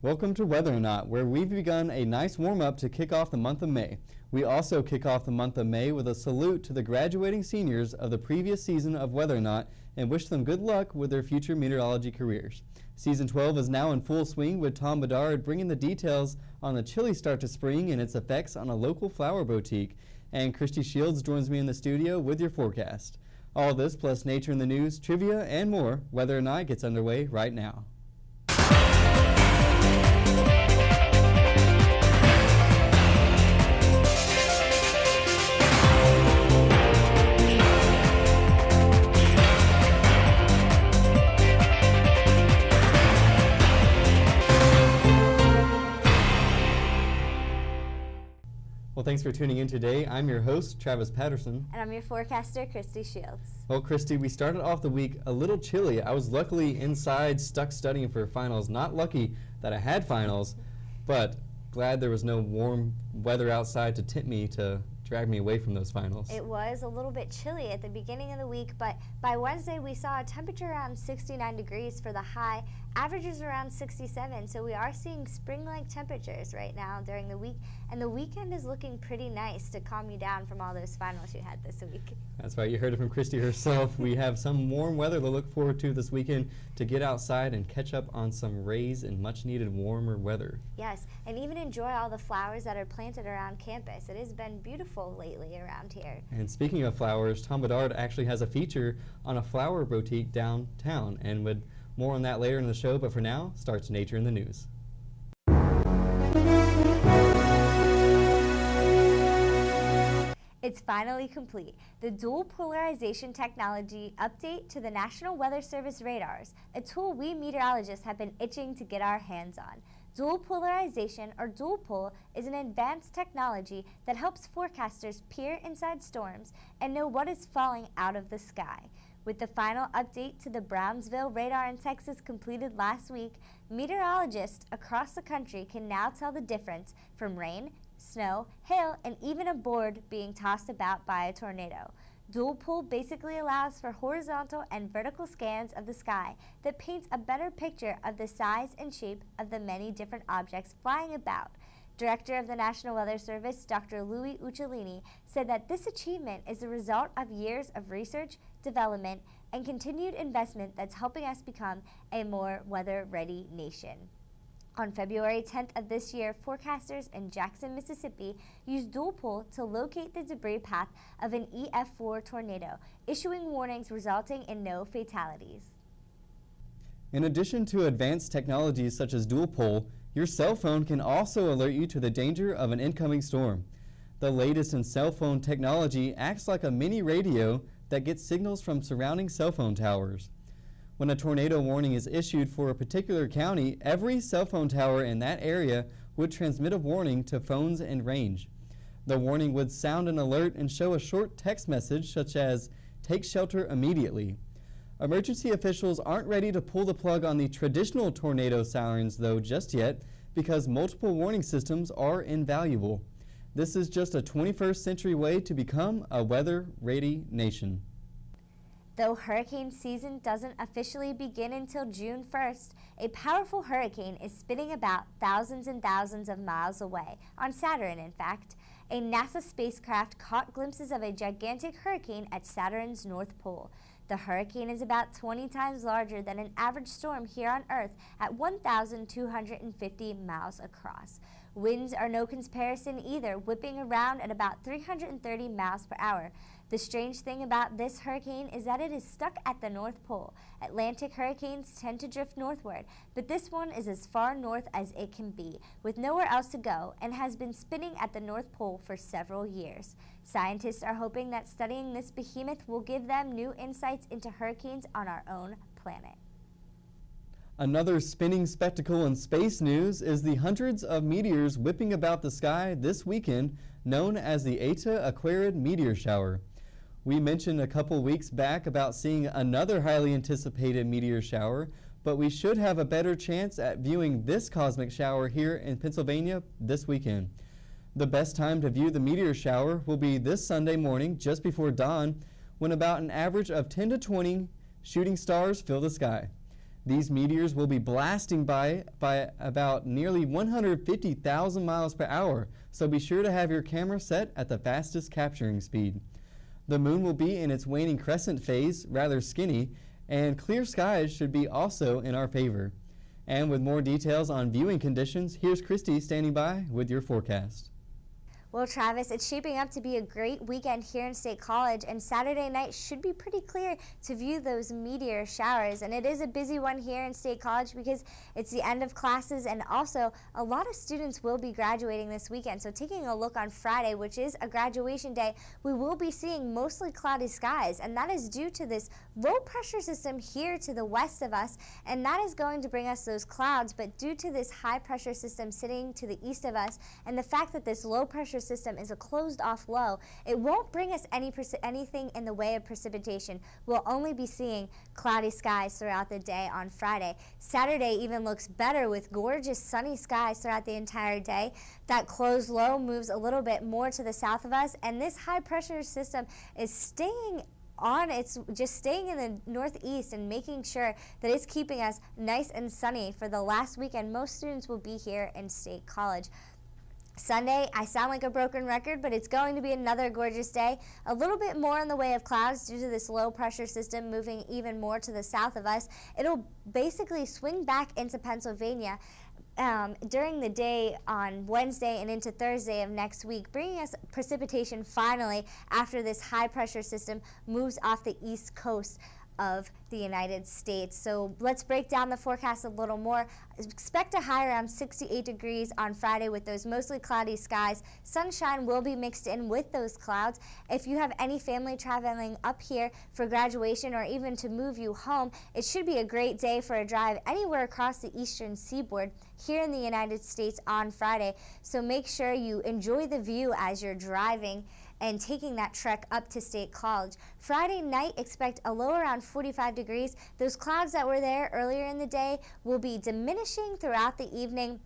Welcome to Weather or Not, where we've begun a nice warm-up to kick off the month of May. We also kick off the month of May with a salute to the graduating seniors of the previous season of Weather or Not and wish them good luck with their future meteorology careers. Season 12 is now in full swing with Tom Bedard bringing the details on the chilly start to spring and its effects on a local flower boutique. And Christy Shields joins me in the studio with your forecast. All this plus nature in the news, trivia, and more. Weather or Not gets underway right now. Well, thanks for tuning in today. I'm your host, Travis Patterson. And I'm your forecaster, Christy Shields. Well, Christy, we started off the week a little chilly. I was luckily inside, stuck studying for finals. Not lucky that I had finals, but glad there was no warm weather outside to tempt me to drag me away from those finals. It was a little bit chilly at the beginning of the week, but by Wednesday we saw a temperature around 69 degrees for the high, averages around 67, so we are seeing spring-like temperatures right now during the week, and the weekend is looking pretty nice to calm you down from all those finals you had this week. That's right, you heard it from Christy herself. We have some warm weather to look forward to this weekend to get outside and catch up on some rays and much-needed warmer weather. Yes, and even enjoy all the flowers that are planted around campus. It has been beautiful lately around here. And speaking of flowers, Tom Bedard actually has a feature on a flower boutique downtown, and would more on that later in the show, but for now, starts Nature in the News. It's finally complete. The dual polarization technology update to the National Weather Service radars, a tool we meteorologists have been itching to get our hands on. Dual polarization, or dual pol, is an advanced technology that helps forecasters peer inside storms and know what is falling out of the sky. With the final update to the Brownsville radar in Texas completed last week, meteorologists across the country can now tell the difference from rain, snow, hail, and even a board being tossed about by a tornado. Dual pol basically allows for horizontal and vertical scans of the sky that paints a better picture of the size and shape of the many different objects flying about. Director of the National Weather Service, Dr. Louis Uccellini, said that this achievement is the result of years of research, development, and continued investment that's helping us become a more weather-ready nation. On February 10th of this year, forecasters in Jackson, Mississippi used dual pol to locate the debris path of an EF4 tornado, issuing warnings resulting in no fatalities. In addition to advanced technologies such as dual pol, your cell phone can also alert you to the danger of an incoming storm. The latest in cell phone technology acts like a mini radio that gets signals from surrounding cell phone towers. When a tornado warning is issued for a particular county, every cell phone tower in that area would transmit a warning to phones in range. The warning would sound an alert and show a short text message such as, "Take shelter immediately." Emergency officials aren't ready to pull the plug on the traditional tornado sirens though just yet, because multiple warning systems are invaluable. This is just a 21st century way to become a weather-ready nation. Though hurricane season doesn't officially begin until June 1st, a powerful hurricane is spinning about thousands and thousands of miles away, on Saturn in fact. A NASA spacecraft caught glimpses of a gigantic hurricane at Saturn's North Pole. The hurricane is about 20 times larger than an average storm here on Earth at 1,250 miles across. Winds are no comparison either, whipping around at about 330 miles per hour. The strange thing about this hurricane is that it is stuck at the North Pole. Atlantic hurricanes tend to drift northward, but this one is as far north as it can be, with nowhere else to go, and has been spinning at the North Pole for several years. Scientists are hoping that studying this behemoth will give them new insights into hurricanes on our own planet. Another spinning spectacle in space news is the hundreds of meteors whipping about the sky this weekend, known as the Eta Aquarid meteor shower. We mentioned a couple weeks back about seeing another highly anticipated meteor shower, but we should have a better chance at viewing this cosmic shower here in Pennsylvania this weekend. The best time to view the meteor shower will be this Sunday morning just before dawn, when about an average of 10 to 20 shooting stars fill the sky. These meteors will be blasting by about nearly 150,000 miles per hour, so be sure to have your camera set at the fastest capturing speed. The moon will be in its waning crescent phase, rather skinny, and clear skies should be also in our favor. And with more details on viewing conditions, here's Christy standing by with your forecast. Well, Travis, it's shaping up to be a great weekend here in State College, and Saturday night should be pretty clear to view those meteor showers. And it is a busy one here in State College because it's the end of classes, and also a lot of students will be graduating this weekend. So taking a look on Friday, which is a graduation day, we will be seeing mostly cloudy skies, and that is due to this low pressure system here to the west of us, and that is going to bring us those clouds. But due to this high pressure system sitting to the east of us, and the fact that this low pressure system is a closed off low, it won't bring us anything in the way of precipitation. We'll only be seeing cloudy skies throughout the day on Friday. Saturday even looks better with gorgeous sunny skies throughout the entire day. That closed low moves a little bit more to the south of us, and this high pressure system is staying in the northeast and making sure that it's keeping us nice and sunny for the last weekend most students will be here in State College. Sunday, I sound like a broken record, but it's going to be another gorgeous day. A little bit more in the way of clouds due to this low pressure system moving even more to the south of us. It'll basically swing back into Pennsylvania during the day on Wednesday and into Thursday of next week, bringing us precipitation finally after this high pressure system moves off the east coast of the United States. So let's break down the forecast a little more. Expect a high around 68 degrees on Friday with those mostly cloudy skies. Sunshine will be mixed in with those clouds. If you have any family traveling up here for graduation or even to move you home, it should be a great day for a drive anywhere across the eastern seaboard here in the United States on Friday. So make sure you enjoy the view as you're driving and taking that trek up to State College. Friday night, expect a low around 45 degrees. Those clouds that were there earlier in the day will be diminishing throughout the evening.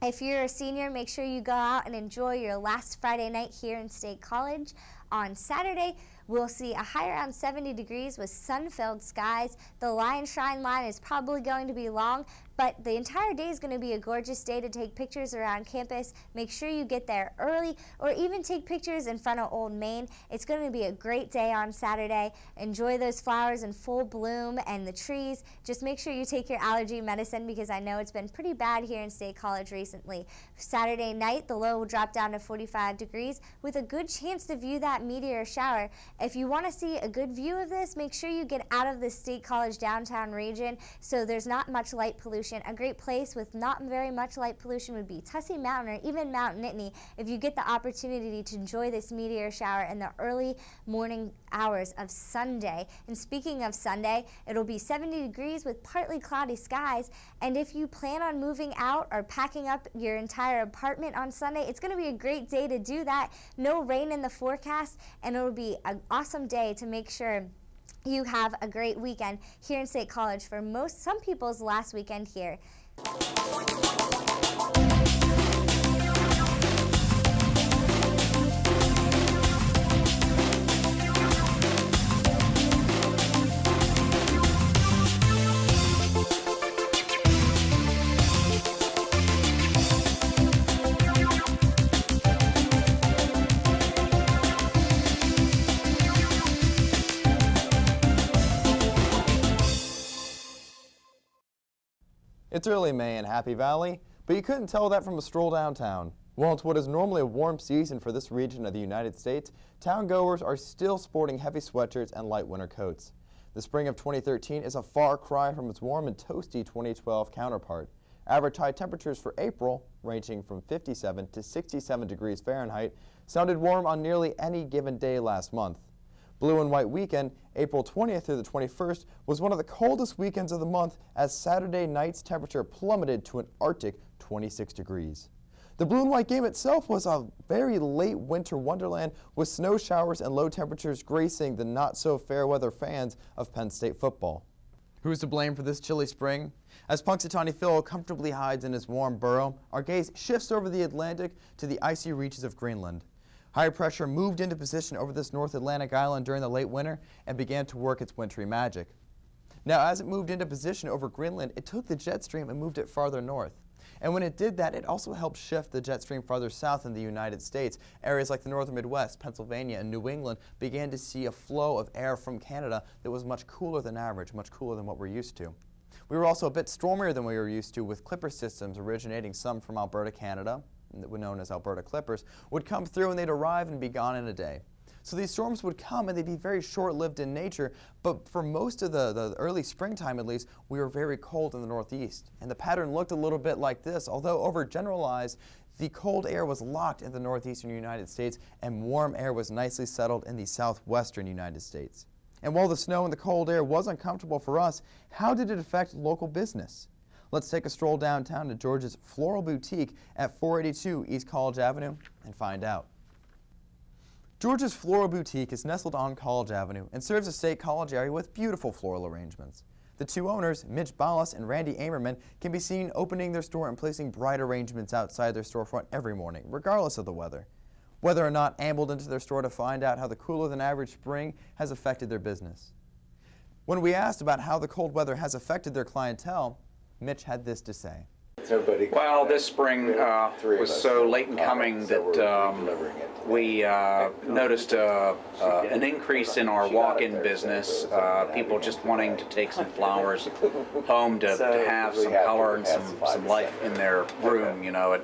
If you're a senior, make sure you go out and enjoy your last Friday night here in State College. On Saturday, we'll see a high around 70 degrees with sun-filled skies. The Lion Shrine line is probably going to be long, but the entire day is going to be a gorgeous day to take pictures around campus. Make sure you get there early or even take pictures in front of Old Main. It's going to be a great day on Saturday. Enjoy those flowers in full bloom and the trees. Just make sure you take your allergy medicine because I know it's been pretty bad here in State College recently. Saturday night, the low will drop down to 45 degrees with a good chance to view that meteor shower. If you want to see a good view of this, make sure you get out of the State College downtown region so there's not much light pollution. A great place with not very much light pollution would be Tussey Mountain or even Mount Nittany if you get the opportunity to enjoy this meteor shower in the early morning hours of Sunday. And speaking of Sunday, it'll be 70 degrees with partly cloudy skies. And if you plan on moving out or packing up your entire apartment on Sunday, it's going to be a great day to do that. No rain in the forecast, and it'll be an awesome day to make sure you have a great weekend here in State College for some people's last weekend here. It's early May in Happy Valley, but you couldn't tell that from a stroll downtown. Well, it's what is normally a warm season for this region of the United States. Town goers are still sporting heavy sweatshirts and light winter coats. The spring of 2013 is a far cry from its warm and toasty 2012 counterpart. Average high temperatures for April, ranging from 57 to 67 degrees Fahrenheit, sounded warm on nearly any given day last month. Blue and White weekend, April 20th through the 21st, was one of the coldest weekends of the month as Saturday night's temperature plummeted to an Arctic 26 degrees. The Blue and White game itself was a very late winter wonderland with snow showers and low temperatures gracing the not-so-fair-weather fans of Penn State football. Who's to blame for this chilly spring? As Punxsutawney Phil comfortably hides in his warm burrow, our gaze shifts over the Atlantic to the icy reaches of Greenland. High pressure moved into position over this North Atlantic island during the late winter and began to work its wintry magic. Now, as it moved into position over Greenland, it took the jet stream and moved it farther north. And when it did that, it also helped shift the jet stream farther south in the United States. Areas like the northern Midwest, Pennsylvania, and New England began to see a flow of air from Canada that was much cooler than average, much cooler than what we're used to. We were also a bit stormier than we were used to, with clipper systems originating some from Alberta, Canada, that were known as Alberta Clippers, would come through and they'd arrive and be gone in a day. So these storms would come and they'd be very short-lived in nature, but for most of the early springtime at least, we were very cold in the northeast. And the pattern looked a little bit like this, although overgeneralized, the cold air was locked in the northeastern United States and warm air was nicely settled in the southwestern United States. And while the snow and the cold air was uncomfortable for us, how did it affect local business? Let's take a stroll downtown to George's Floral Boutique at 482 East College Avenue and find out. George's Floral Boutique is nestled on College Avenue and serves a State College area with beautiful floral arrangements. The two owners, Mitch Ballas and Randy Amerman, can be seen opening their store and placing bright arrangements outside their storefront every morning, regardless of the weather. Whether or not ambled into their store to find out how the cooler than average spring has affected their business. When we asked about how the cold weather has affected their clientele, Mitch had this to say. Well, this spring was so late in coming that we noticed an increase in our walk-in business, people just wanting to take some flowers home to have some color and some life in their room. You know, I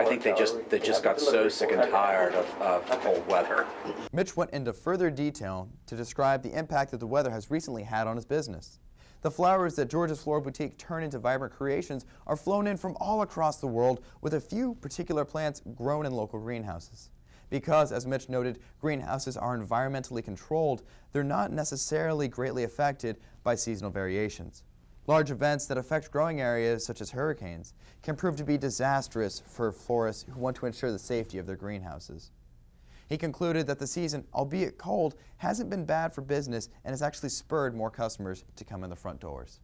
think they just got so sick and tired of the cold weather. Mitch went into further detail to describe the impact that the weather has recently had on his business. The flowers that George's Floral Boutique turn into vibrant creations are flown in from all across the world, with a few particular plants grown in local greenhouses. Because, as Mitch noted, greenhouses are environmentally controlled, they're not necessarily greatly affected by seasonal variations. Large events that affect growing areas, such as hurricanes, can prove to be disastrous for florists who want to ensure the safety of their greenhouses. He concluded that the season, albeit cold, hasn't been bad for business and has actually spurred more customers to come in the front doors.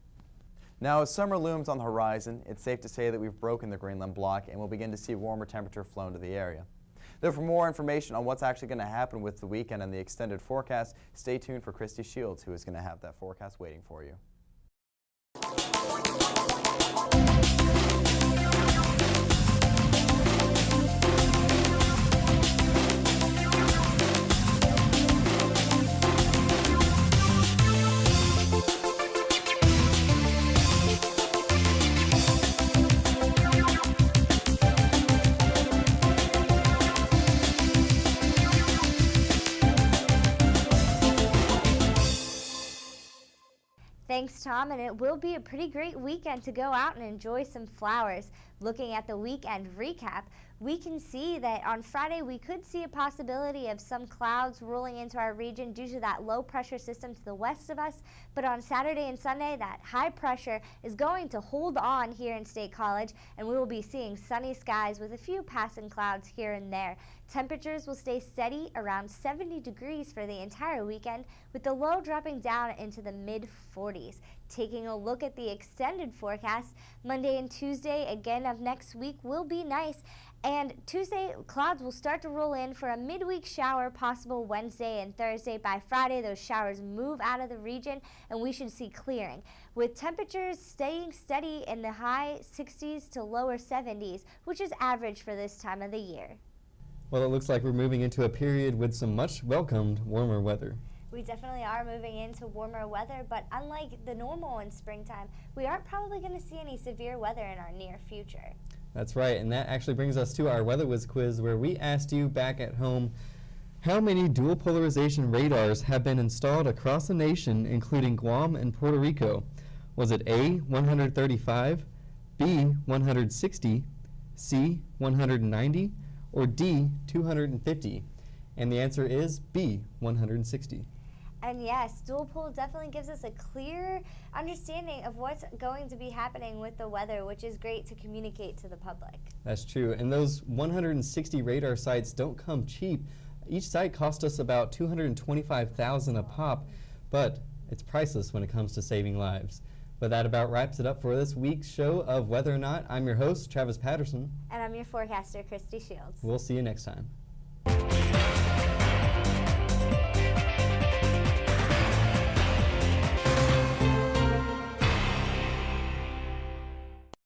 Now, as summer looms on the horizon, it's safe to say that we've broken the Greenland block and we'll begin to see warmer temperature flow into the area. Though for more information on what's actually going to happen with the weekend and the extended forecast, stay tuned for Christy Shields, who is going to have that forecast waiting for you. Thanks, Tom, and it will be a pretty great weekend to go out and enjoy some flowers. Looking at the weekend recap, we can see that on Friday we could see a possibility of some clouds rolling into our region due to that low pressure system to the west of us, but on Saturday and Sunday that high pressure is going to hold on here in State College, and we will be seeing sunny skies with a few passing clouds here and there. Temperatures will stay steady around 70 degrees for the entire weekend, with the low dropping down into the mid-40s. Taking a look at the extended forecast, Monday and Tuesday again of next week will be nice, and Tuesday clouds will start to roll in for a midweek shower possible Wednesday and Thursday. By Friday, those showers move out of the region and we should see clearing, with temperatures staying steady in the high 60s to lower 70s, which is average for this time of the year. Well, it looks like we're moving into a period with some much welcomed warmer weather. We definitely are moving into warmer weather, but unlike the normal in springtime, we aren't probably going to see any severe weather in our near future. That's right, and that actually brings us to our Weather Whiz quiz, where we asked you back at home, how many dual polarization radars have been installed across the nation, including Guam and Puerto Rico? Was it A, 135, B, 160, C, 190, or D, 250? And the answer is B, 160. And yes, dual pol definitely gives us a clear understanding of what's going to be happening with the weather, which is great to communicate to the public. That's true, and those 160 radar sites don't come cheap. Each site cost us about $225,000 a pop, but it's priceless when it comes to saving lives. But that about wraps it up for this week's show of Weather or Not. I'm your host, Travis Patterson. And I'm your forecaster, Christy Shields. We'll see you next time.